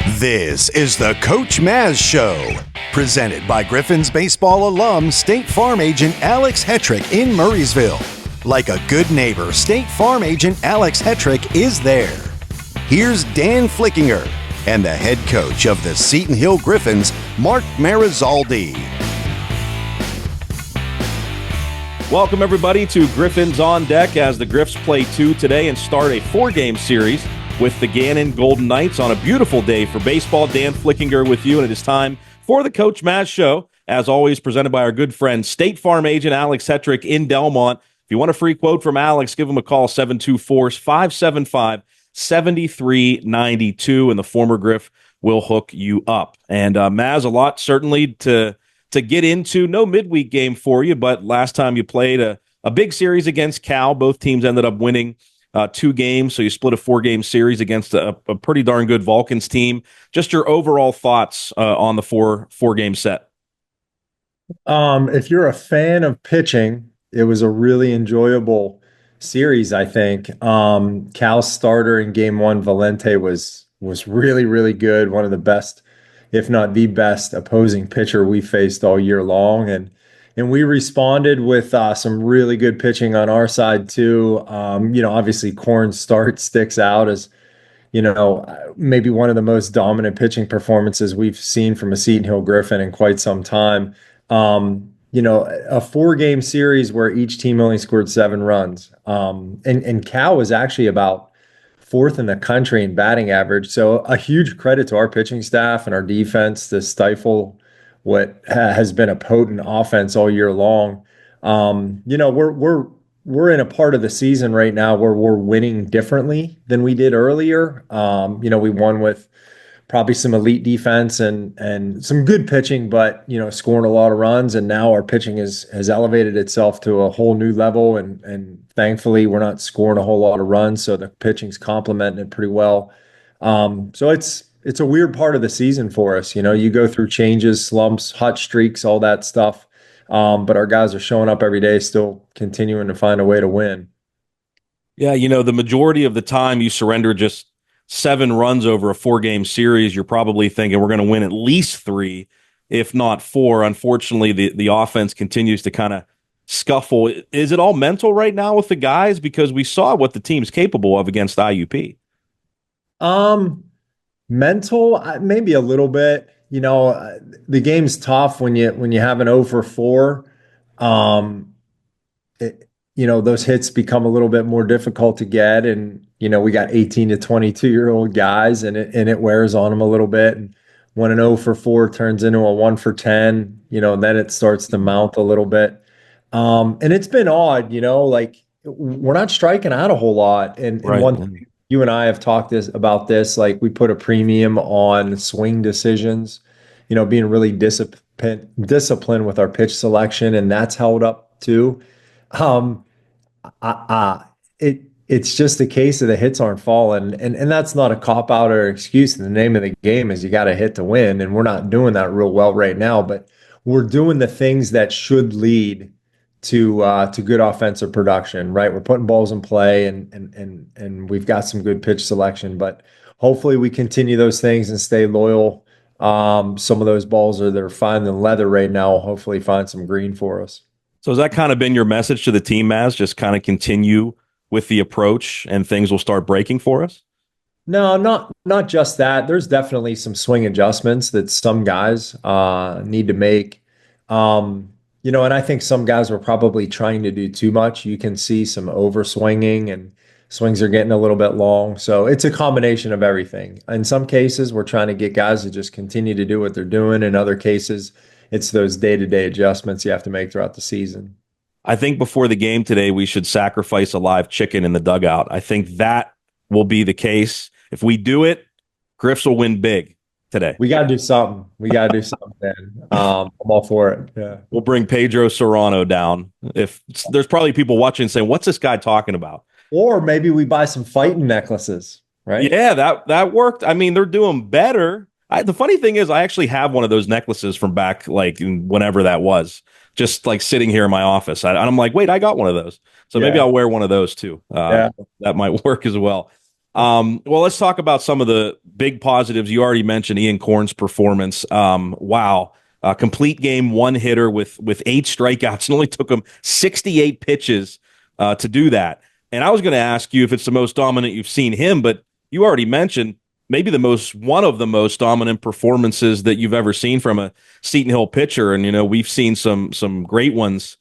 This is the Coach Maz Show, presented by Griffins baseball alum State Farm agent Alex Hetrick in Murraysville. Like a good neighbor, State Farm agent Alex Hetrick is there. Here's Dan Flickinger and the head coach of the Seton Hill Griffins, Marc Marizzaldi. Welcome, everybody, to Griffins on Deck as the Griffs play two today and start a four-game series with the Gannon Golden Knights on a beautiful day for baseball. Dan Flickinger with you, and it is time for the Coach Maz Show, as always presented by our good friend, State Farm agent Alex Hetrick in Delmont. If you want a free quote from Alex, give him a call, 724-575-7392, and the former Griff will hook you up. And Maz, a lot certainly to get into. No midweek game for you, but last time you played a big series against Cal. Both teams ended up winning 2 games, so you split a 4-game series against a pretty darn good Vulcans team. Just your overall thoughts on the four-game set. If you're a fan of pitching, it was a really enjoyable series, I think. Cal's starter in game 1, Valente, was really, really good. One of the best, if not the best, opposing pitcher we faced all year long. And we responded with some really good pitching on our side, too. Obviously, Korn's start sticks out as, maybe one of the most dominant pitching performances we've seen from a Seton Hill Griffin in quite some time. A 4-game series where each team only scored 7 runs. And Cal was actually about 4th in the country in batting average. So a huge credit to our pitching staff and our defense to stifle what has been a potent offense all year long. We're in a part of the season right now where we're winning differently than we did earlier. We won with probably some elite defense and some good pitching, but scoring a lot of runs. And now our pitching has elevated itself to a whole new level. And thankfully, we're not scoring a whole lot of runs, so the pitching's complementing it pretty well. So it's a weird part of the season for us. You go through changes, slumps, hot streaks, all that stuff. But our guys are showing up every day, still continuing to find a way to win. Yeah, the majority of the time you surrender just 7 runs over a 4-game series, you're probably thinking we're going to win at least 3, if not 4. Unfortunately, the offense continues to kind of scuffle. Is it all mental right now with the guys? Because we saw what the team's capable of against IUP. Mental, maybe a little bit. The game's tough when you have an 0 for 4. Those hits become a little bit more difficult to get, and we got 18 to 22-year-old guys, and it wears on them a little bit. And when an 0 for 4 turns into a 1 for 10, then it starts to mount a little bit. And it's been odd, like we're not striking out a whole lot. And right. One thing you and I have talked about this, like we put a premium on swing decisions, being really disciplined with our pitch selection, and that's held up too. It's just a case of the hits aren't falling, and that's not a cop out or excuse. The name of the game is you got to hit to win, and we're not doing that real well right now. But we're doing the things that should lead to good offensive production, right? We're putting balls in play, and we've got some good pitch selection. But hopefully, we continue those things and stay loyal. Some of those balls they're finding leather right now. Hopefully, find some green for us. So has that kind of been your message to the team, Maz? Just kind of continue with the approach, and things will start breaking for us? No, not just that. There's definitely some swing adjustments that some guys need to make. And I think some guys were probably trying to do too much. You can see some overswinging, and swings are getting a little bit long. So it's a combination of everything. In some cases, we're trying to get guys to just continue to do what they're doing. In other cases, it's those day-to-day adjustments you have to make throughout the season. I think before the game today, we should sacrifice a live chicken in the dugout. I think that will be the case. If we do it, Griffs will win big today. We got to do something. Man. I'm all for it. Yeah. We'll bring Pedro Serrano down. If there's probably people watching saying, what's this guy talking about? Or maybe we buy some fighting necklaces, right? Yeah, that worked. I mean, they're doing better. The funny thing is, I actually have one of those necklaces from back, like whenever that was, just like sitting here in my office. I'm like, wait, I got one of those. So maybe I'll wear one of those too. That might work as well. Well, let's talk about some of the big positives. You already mentioned Ian Korn's performance. Wow. Complete game, one hitter with 8 strikeouts. It only took him 68 pitches to do that. And I was going to ask you if it's the most dominant you've seen him, but you already mentioned maybe one of the most dominant performances that you've ever seen from a Seton Hill pitcher. And, we've seen some great ones,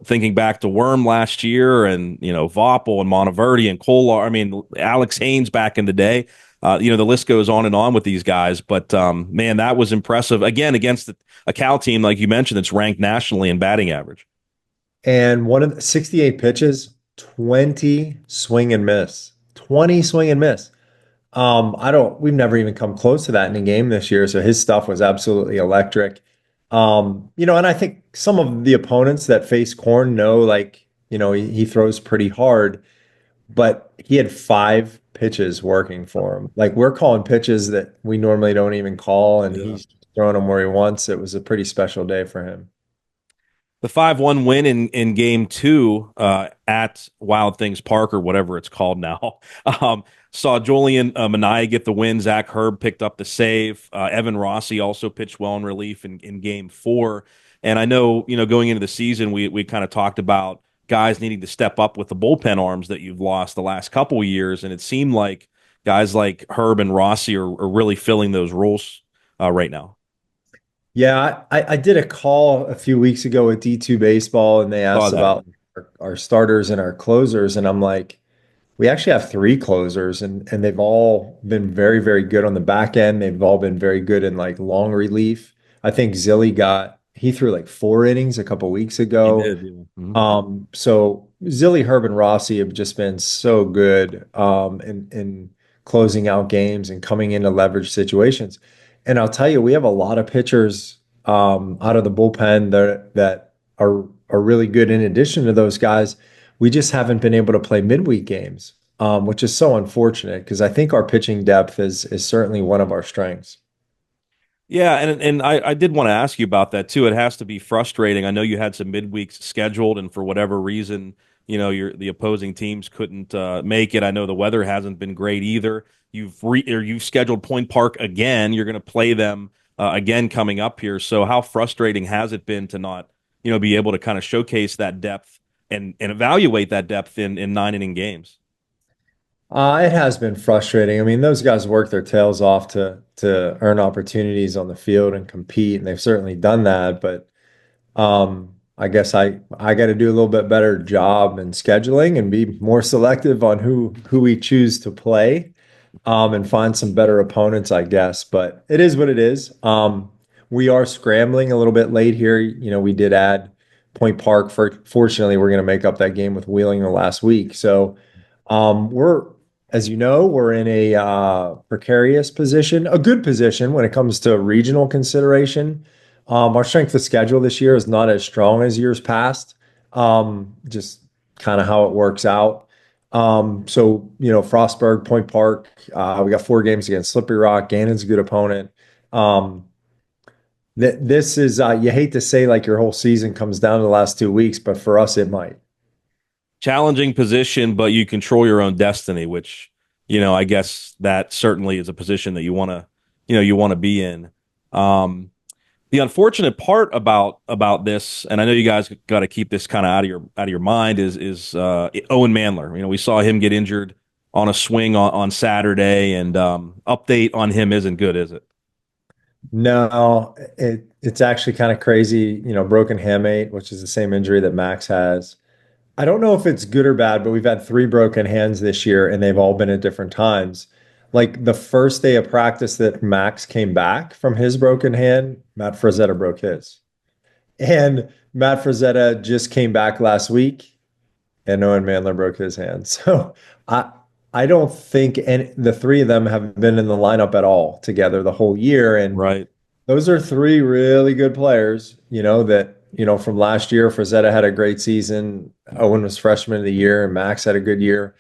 thinking back to Worm last year and, Voppel and Monteverdi and Kolar. I mean, Alex Haynes back in the day. The list goes on and on with these guys. But, man, that was impressive. Again, against a Cal team, like you mentioned, that's ranked nationally in batting average. And one of the 68 pitches, 20 swing and miss. 20 swing and miss. We've never even come close to that in a game this year. So his stuff was absolutely electric. And I think some of the opponents that face Korn know, like, he throws pretty hard, but he had 5 pitches working for him. Like, we're calling pitches that we normally don't even call, and he's throwing them where he wants. It was a pretty special day for him. The 5-1 win in game 2 at Wild Things Park, or whatever it's called now, saw Julian Minaya get the win. Zach Herb picked up the save. Evan Rossi also pitched well in relief in game 4. And I know, going into the season, we kind of talked about guys needing to step up with the bullpen arms that you've lost the last couple of years. And it seemed like guys like Herb and Rossi are really filling those roles right now. Yeah, I did a call a few weeks ago with D2 Baseball, and they asked about our starters and our closers. And I'm like, we actually have 3 closers, and they've all been very, very good on the back end. They've all been very good in like long relief. I think he threw like 4 innings a couple weeks ago. He did, yeah. Mm-hmm. So Zilly, Herb, and Rossi have just been so good in closing out games and coming into leverage situations. And I'll tell you, we have a lot of pitchers out of the bullpen that are really good. In addition to those guys, we just haven't been able to play midweek games, which is so unfortunate because I think our pitching depth is certainly one of our strengths. Yeah, and I did want to ask you about that too. It has to be frustrating. I know you had some midweeks scheduled, and for whatever reason, the opposing teams couldn't make it. I know the weather hasn't been great either. You've scheduled Point Park again. You're going to play them again coming up here. So how frustrating has it been to not be able to kind of showcase that depth and evaluate that depth in 9-inning games? It has been frustrating. I mean, those guys work their tails off to earn opportunities on the field and compete, and they've certainly done that. But I guess I got to do a little bit better job in scheduling and be more selective on who we choose to play, and find some better opponents, I guess. But it is what it is. We are scrambling a little bit late here. We did add Point Park. Fortunately, we're going to make up that game with Wheeling the last week. So we're in a precarious position, a good position when it comes to regional consideration. Our strength of schedule this year is not as strong as years past, just kind of how it works out. Frostburg, Point Park, we got 4 games against Slippery Rock. Gannon's a good opponent. This is, you hate to say like your whole season comes down to the last 2 weeks, but for us, it might. Challenging position, but you control your own destiny, which, I guess that certainly is a position that you want to be in. The unfortunate part about this, and I know you guys got to keep this kind of out of your mind, is Owen Mandler. We saw him get injured on a swing on Saturday, and update on him isn't good, is it? No, it's actually kind of crazy. Broken hamate, which is the same injury that Max has. I don't know if it's good or bad, but we've had 3 broken hands this year, and they've all been at different times. Like the first day of practice that Max came back from his broken hand, Matt Frazetta broke his. And Matt Frazetta just came back last week, and Owen Mandler broke his hand. So I don't think the 3 of them have been in the lineup at all together the whole year. And right. Those are 3 really good players, from last year. Frazetta had a great season. Owen was freshman of the year, and Max had a good year.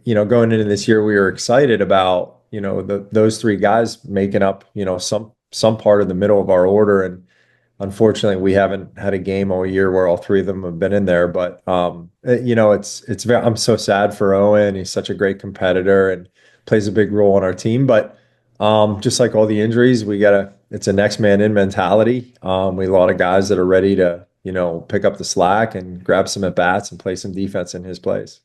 Going into this year, we were excited about, those 3 guys making up, some part of the middle of our order. And unfortunately, we haven't had a game all year where all three of them have been in there. But it's very. I'm so sad for Owen. He's such a great competitor and plays a big role on our team. But just like all the injuries, it's a next man in mentality. We have a lot of guys that are ready to pick up the slack and grab some at bats and play some defense in his place.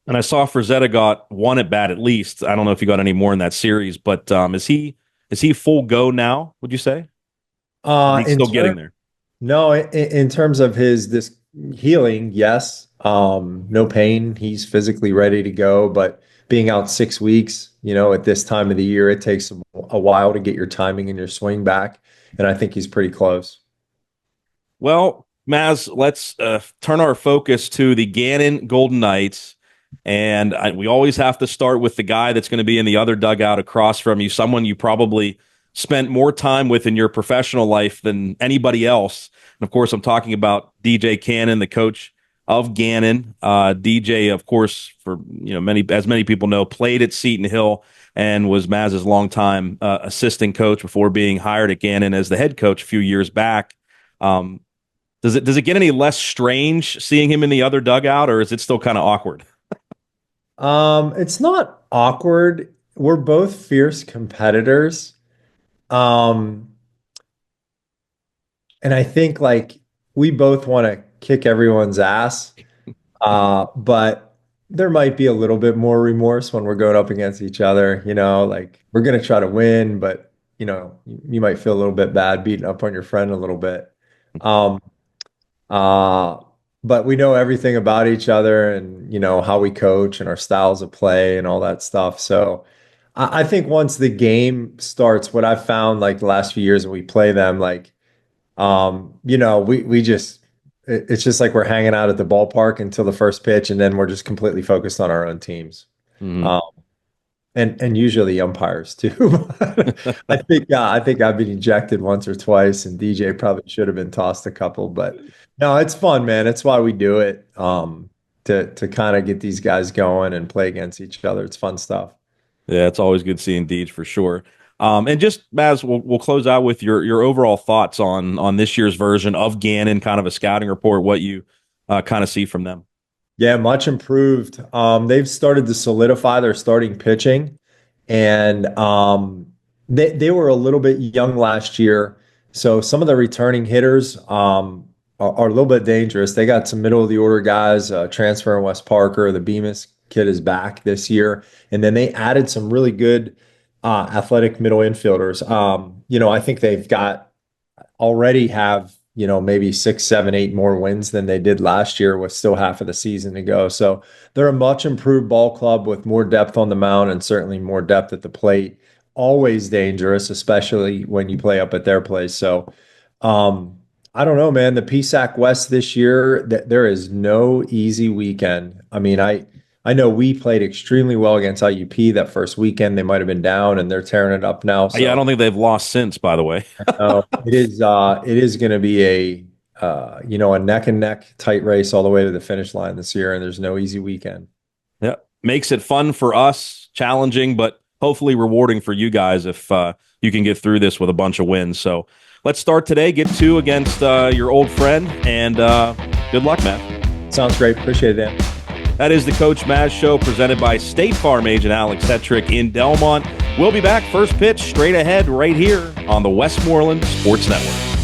And I saw Frazetta got one at bat at least. I don't know if he got any more in that series, but is he full go now, would you say? He's still getting there. No, in terms of this healing, yes. No pain. He's physically ready to go, but being out 6 weeks, at this time of the year, it takes a while to get your timing and your swing back. And I think he's pretty close. Well, Maz, let's turn our focus to the Gannon Golden Knights. And we always have to start with the guy that's going to be in the other dugout across from you, someone you probably spent more time with in your professional life than anybody else. And of course, I'm talking about DJ Cannon, the coach of Gannon. DJ, of course, for many people know, played at Seton Hill and was Maz's longtime assistant coach before being hired at Gannon as the head coach a few years back. Does it get any less strange seeing him in the other dugout, or is it still kind of awkward? It's not awkward. We're both fierce competitors. And I think we both want to kick everyone's ass. But there might be a little bit more remorse when we're going up against each other, we're going to try to win, but you might feel a little bit bad beating up on your friend a little bit. But we know everything about each other and, how we coach and our styles of play and all that stuff. So I think once the game starts, what I've found the last few years when we play them, it's just like we're hanging out at the ballpark until the first pitch, and then we're just completely focused on our own teams. Mm-hmm. And usually umpires too. I think I've been ejected once or twice, and DJ probably should have been tossed a couple. But no, it's fun, man. It's why we do it, to kind of get these guys going and play against each other. It's fun stuff. Yeah, it's always good seeing Deej for sure. And just, Maz, we'll close out with your overall thoughts on this year's version of Gannon, kind of a scouting report, what you kind of see from them. Yeah, much improved. They've started to solidify their starting pitching, and they were a little bit young last year. So some of the returning hitters are a little bit dangerous. They got some middle of the order guys, transfer in Wes Parker. The Bemis kid is back this year. And then they added some really good athletic middle infielders. I think they've already have maybe 6, 7, 8 more wins than they did last year with still half of the season to go. So they're a much improved ball club with more depth on the mound and certainly more depth at the plate. Always dangerous, especially when you play up at their place. So I don't know, man. The PSAC West this year, there is no easy weekend. I mean, I know we played extremely well against IUP that first weekend. They might have been down, and they're tearing it up now. So, yeah, I don't think they've lost since, by the way. It is going to be a neck and neck tight race all the way to the finish line this year, and there's no easy weekend. Yeah, makes it fun for us, challenging, but hopefully rewarding for you guys if you can get through this with a bunch of wins. So let's start today. Get 2 against your old friend, and good luck, man. Sounds great. Appreciate it, Dan. That is the Coach Maz Show, presented by State Farm agent Alex Hetrick in Delmont. We'll be back first pitch straight ahead right here on the Westmoreland Sports Network.